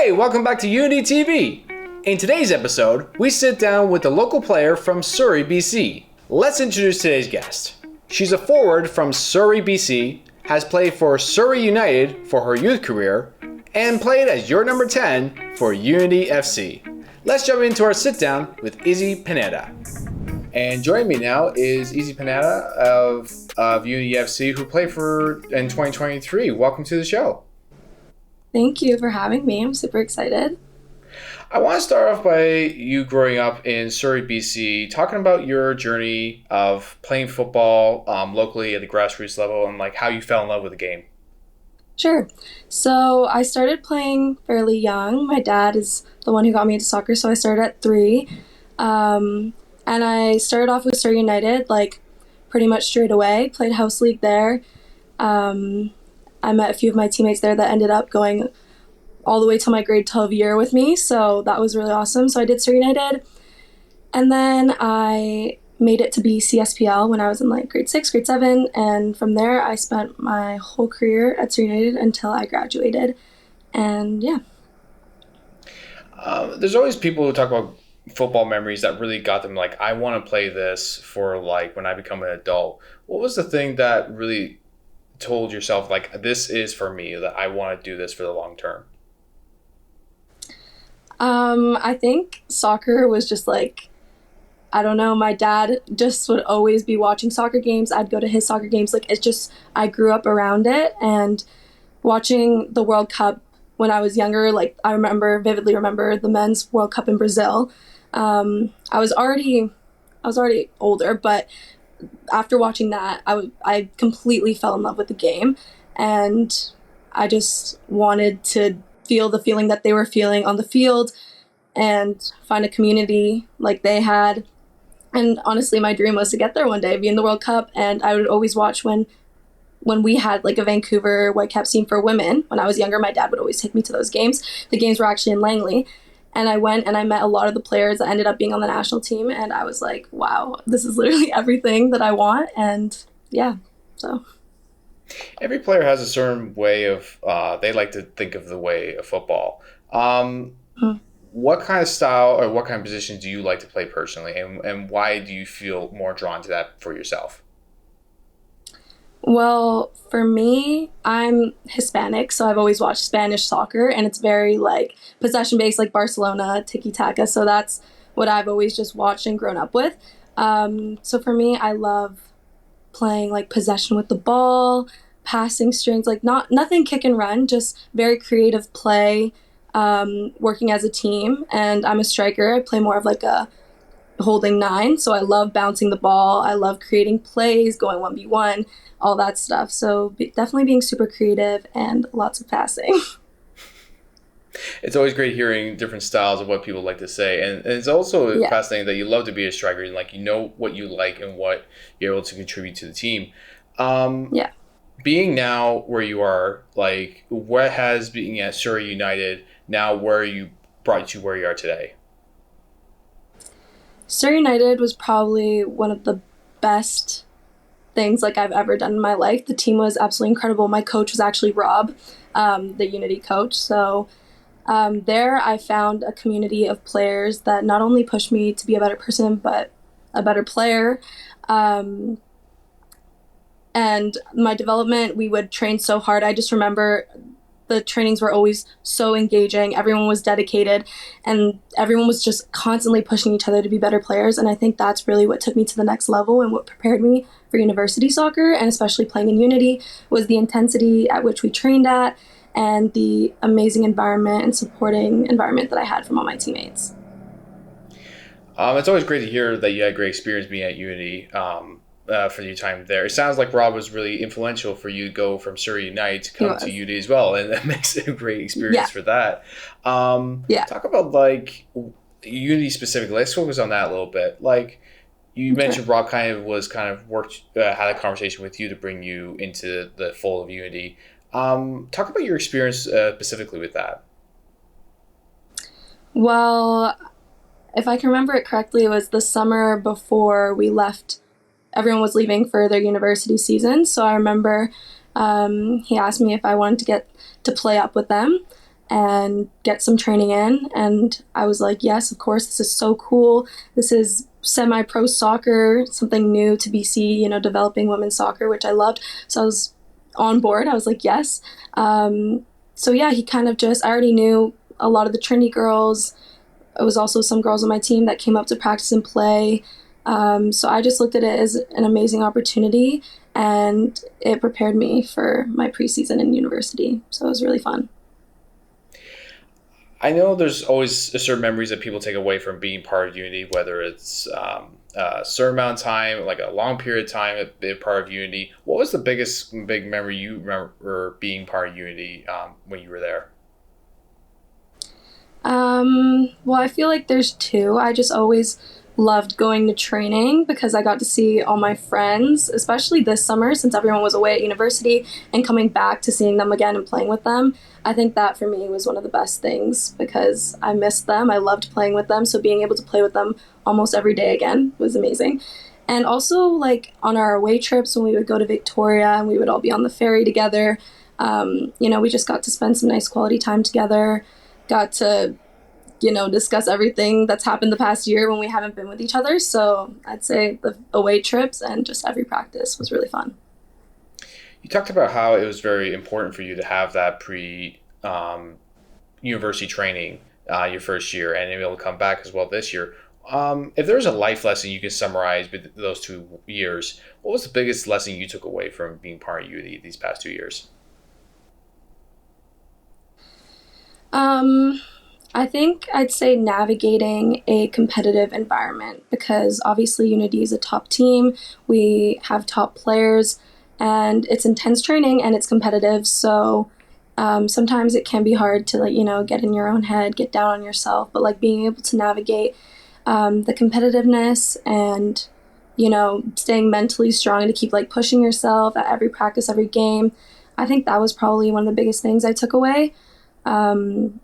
Hey, welcome back to Unity TV. In today's episode, we sit down with a local player from Surrey, BC. Let's introduce today's guest. She's a forward from Surrey, BC, has played for Surrey United for her youth career, and played as your number 10 for Unity FC. Let's jump into our sit down with Izzy Pineda. And joining me now is Izzy Pineda of Unity FC, who played in 2023. Welcome to the show. Thank you for having me. I'm super excited. I want to start off by you growing up in Surrey, BC, talking about your journey of playing football locally at the grassroots level and like how you fell in love with the game. Sure. So I started playing fairly young. My dad is the one who got me into soccer, so I started at 3. And I started off with Surrey United, like pretty much straight away. Played house league there. I met a few of my teammates there that ended up going all the way till my grade 12 year with me, so that was really awesome. So I did Surrey United, and then I made it to be CSPL when I was in like grade 6, grade 7, and from there I spent my whole career at Surrey United until I graduated, and yeah. There's always people who talk about football memories that really got them like, I want to play this for like when I become an adult. What was the thing that really told yourself like, this is for me, that I want to do this for the long term? I think soccer was just like, I don't know, my dad just would always be watching soccer games. I'd go to his soccer games. Like, it's just, I grew up around it, and watching the World Cup when I was younger, like I vividly remember the men's World Cup in Brazil. I was already older, but after watching that, I completely fell in love with the game, and I just wanted to feel the feeling that they were feeling on the field and find a community like they had. And honestly, my dream was to get there one day, be in the World Cup, and I would always watch when we had like a Vancouver Whitecaps team for women. When I was younger, my dad would always take me to those games. The games were actually in Langley. And I went and I met a lot of the players that ended up being on the national team. And I was like, wow, this is literally everything that I want. And yeah, so. Every player has a certain way of, they like to think of the way of football. What kind of style or what kind of position do you like to play personally? And why do you feel more drawn to that for yourself? Well, for me, I'm Hispanic, so I've always watched Spanish soccer, and it's very like possession-based, like Barcelona, tiki-taka. So that's what I've always just watched and grown up with. So for me, I love playing like possession with the ball, passing strings, like nothing kick and run, just very creative play, working as a team. And I'm a striker. I play more of like a holding 9, so I love bouncing the ball. I love creating plays, going 1v1, all that stuff. So definitely being super creative and lots of passing. It's always great hearing different styles of what people like to say, and it's also fascinating that you love to be a striker and like you know what you like and what you're able to contribute to the team. Being now where you are, like what has being at Surrey United now where you brought you where you are today? Surrey United was probably one of the best things like I've ever done in my life. The team was absolutely incredible. My coach was actually Rob, the Unity coach. So there I found a community of players that not only pushed me to be a better person, but a better player. And my development, we would train so hard. I just remember the trainings were always so engaging. Everyone was dedicated, and everyone was just constantly pushing each other to be better players. And I think that's really what took me to the next level and what prepared me for university soccer, and especially playing in Unity, was the intensity at which we trained at and the amazing environment and supporting environment that I had from all my teammates. It's always great to hear that you had a great experience being at Unity. For your time there. It sounds like Rob was really influential for you to go from Surrey United to come to UD as well, and that makes it a great experience for that. Talk about like Unity specifically. Let's focus on that a little bit. Like you mentioned, Rob had a conversation with you to bring you into the fold of Unity. Talk about your experience specifically with that. Well, if I can remember it correctly, it was the summer before we left. Everyone was leaving for their university season, so I remember he asked me if I wanted to get to play up with them, and get some training in. And I was like, yes, of course, this is so cool. This is semi-pro soccer, something new to BC, developing women's soccer, which I loved. So I was on board. I was like, yes. So yeah, he kind of I already knew a lot of the Trinity girls. It was also some girls on my team that came up to practice and play. So I just looked at it as an amazing opportunity, and it prepared me for my preseason in university. So it was really fun. I know there's always certain memories that people take away from being part of Unity, whether it's a certain amount of time, like a long period of time, being part of Unity. What was the big memory you remember being part of Unity when you were there? Well, I feel like there's two. I just always loved going to training because I got to see all my friends, especially this summer since everyone was away at university, and coming back to seeing them again and playing with them. I think that for me was one of the best things because I missed them. I loved playing with them. So being able to play with them almost every day again was amazing. And also, like on our away trips when we would go to Victoria and we would all be on the ferry together, we just got to spend some nice quality time together, got to discuss everything that's happened the past year when we haven't been with each other. So I'd say the away trips and just every practice was really fun. You talked about how it was very important for you to have that university training your first year and able to come back as well this year. If there's a life lesson you could summarize with those 2 years, what was the biggest lesson you took away from being part of UD these past 2 years? I think I'd say navigating a competitive environment because obviously Unity is a top team. We have top players and it's intense training and it's competitive. So sometimes it can be hard to get in your own head, get down on yourself, but being able to navigate the competitiveness and, staying mentally strong to keep pushing yourself at every practice, every game. I think that was probably one of the biggest things I took away. And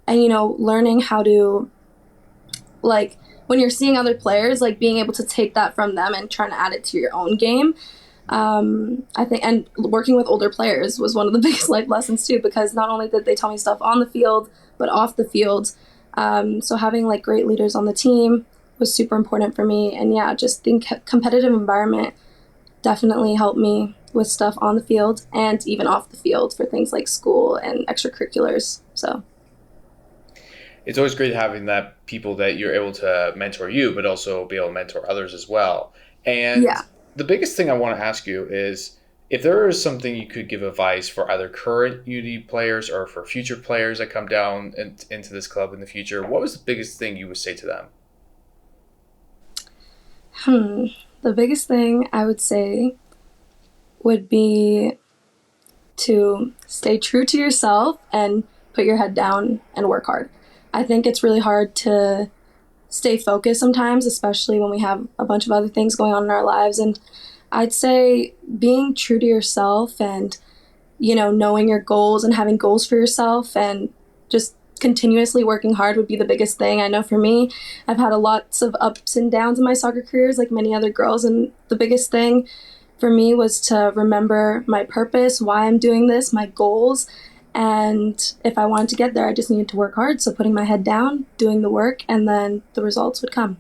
learning how to when you're seeing other players, being able to take that from them and trying to add it to your own game. I think, and working with older players was one of the biggest life lessons too, because not only did they tell me stuff on the field, but off the field. So having great leaders on the team was super important for me. And yeah, just the competitive environment definitely helped me with stuff on the field and even off the field for things like school and extracurriculars. So it's always great having that people that you're able to mentor you, but also be able to mentor others as well. And the biggest thing I want to ask you is if there is something you could give advice for either current UD players or for future players that come down into this club in the future, what was the biggest thing you would say to them? The biggest thing I would say would be to stay true to yourself and put your head down and work hard. I think it's really hard to stay focused sometimes, especially when we have a bunch of other things going on in our lives. And I'd say being true to yourself and, knowing your goals and having goals for yourself and just continuously working hard would be the biggest thing. I know for me, I've had lots of ups and downs in my soccer careers like many other girls. And the biggest thing for me was to remember my purpose, why I'm doing this, my goals. And if I wanted to get there, I just needed to work hard. So putting my head down, doing the work, and then the results would come.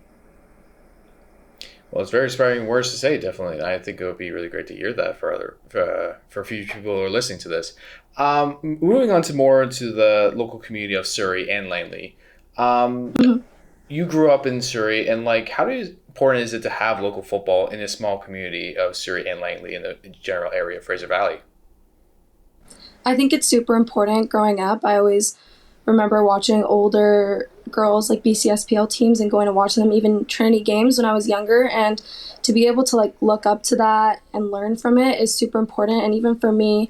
Well, it's very inspiring words to say, definitely. I think it would be really great to hear that for future people who are listening to this. Moving on to more into the local community of Surrey and Langley. You grew up in Surrey, and how important is it to have local football in a small community of Surrey and Langley in the general area of Fraser Valley? I think it's super important. Growing up, I always remember watching older girls BCSPL teams and going to watch them, even Trinity games when I was younger. And to be able to look up to that and learn from it is super important. And even for me,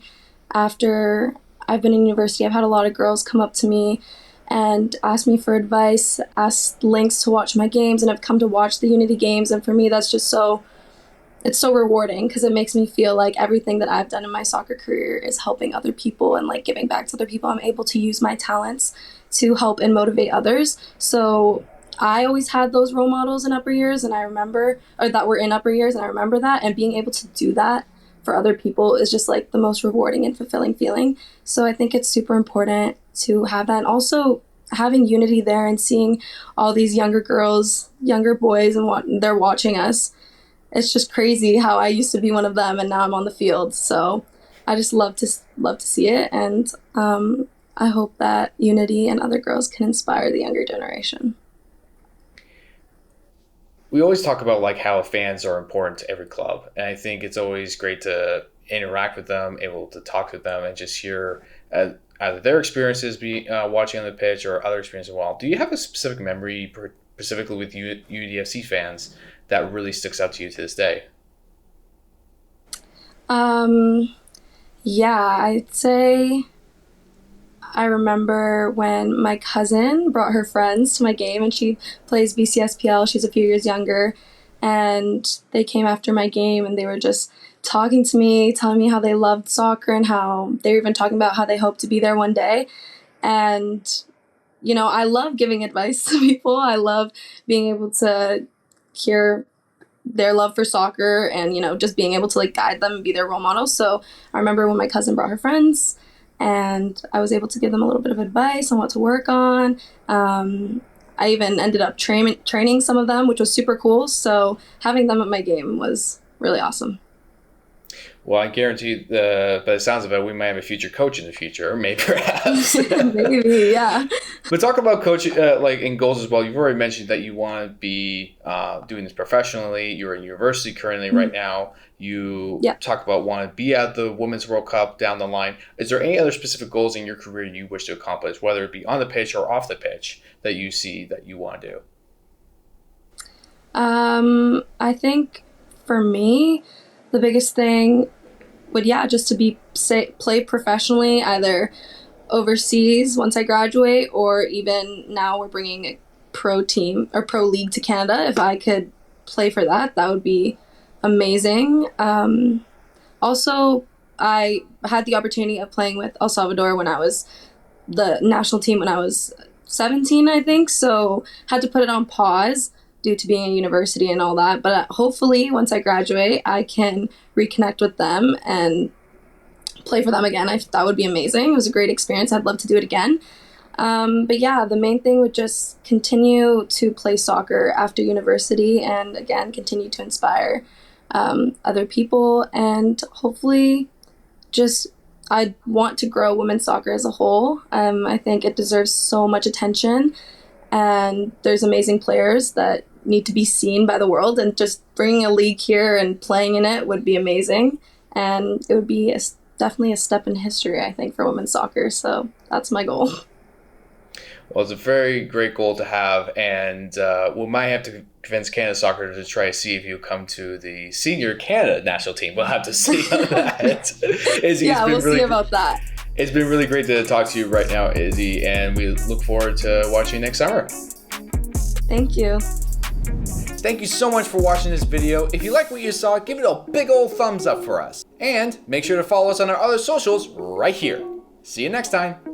after I've been in university, I've had a lot of girls come up to me and ask me for advice, ask links to watch my games, and have come to watch the Unity games. And for me, that's just it's so rewarding because it makes me feel like everything that I've done in my soccer career is helping other people and giving back to other people. I'm able to use my talents to help and motivate others. So I always had those role models in upper years, and I remember, or that were in upper years, and I remember that. And being able to do that for other people is just like the most rewarding and fulfilling feeling. So I think it's super important to have that. And also having unity there and seeing all these younger girls, younger boys, and they're watching us. It's just crazy how I used to be one of them and now I'm on the field. So I just love to see it. And I hope that unity and other girls can inspire the younger generation. We always talk about like how fans are important to every club, and I think it's always great to interact with them, able to talk to them, and just hear either their experiences watching on the pitch or other experiences as well. Do you have a specific memory, specifically with UDFC fans, that really sticks out to you to this day? Yeah, I'd say I remember when my cousin brought her friends to my game, and she plays BCSPL. She's a few years younger, and they came after my game and they were just talking to me, telling me how they loved soccer and how they were even talking about how they hope to be there one day. And, you know, I love giving advice to people. I love being able to hear their love for soccer and, you know, just being able to like guide them and be their role model. So I remember when my cousin brought her friends and I was able to give them a little bit of advice on what to work on. I even ended up training some of them, which was super cool. So having them at my game was really awesome. Well, I guarantee by the sounds of it, we might have a future coach in the future, maybe perhaps. Maybe, yeah. But talk about coaching, like in goals as well. You've already mentioned that you want to be doing this professionally. You're in university currently right now. You talk about wanting to be at the Women's World Cup down the line. Is there any other specific goals in your career you wish to accomplish, whether it be on the pitch or off the pitch, that you see that you want to do? I think for me, the biggest thing would, just to play professionally, either overseas once I graduate, or even now we're bringing a pro team or pro league to Canada. If I could play for that, that would be amazing. Also, I had the opportunity of playing with El Salvador when I was the national team when I was 17, I think. So had to put it on pause due to being in university and all that. But hopefully once I graduate, I can reconnect with them and play for them again. That would be amazing. It was a great experience. I'd love to do it again. But yeah, the main thing would just continue to play soccer after university and again, continue to inspire other people. And hopefully I want to grow women's soccer as a whole. I think it deserves so much attention, and there's amazing players that need to be seen by the world, and just bringing a league here and playing in it would be amazing. And it would be definitely a step in history, I think, for women's soccer. So that's my goal. Well, it's a very great goal to have, and we might have to convince Canada Soccer to try to see if you come to the senior Canada national team. We'll have to see on that. Izzy, we'll see about that. It's been really great to talk to you right now, Izzy, and we look forward to watching you next summer. Thank you. Thank you so much for watching this video. If you like what you saw, give it a big old thumbs up for us. And make sure to follow us on our other socials right here. See you next time.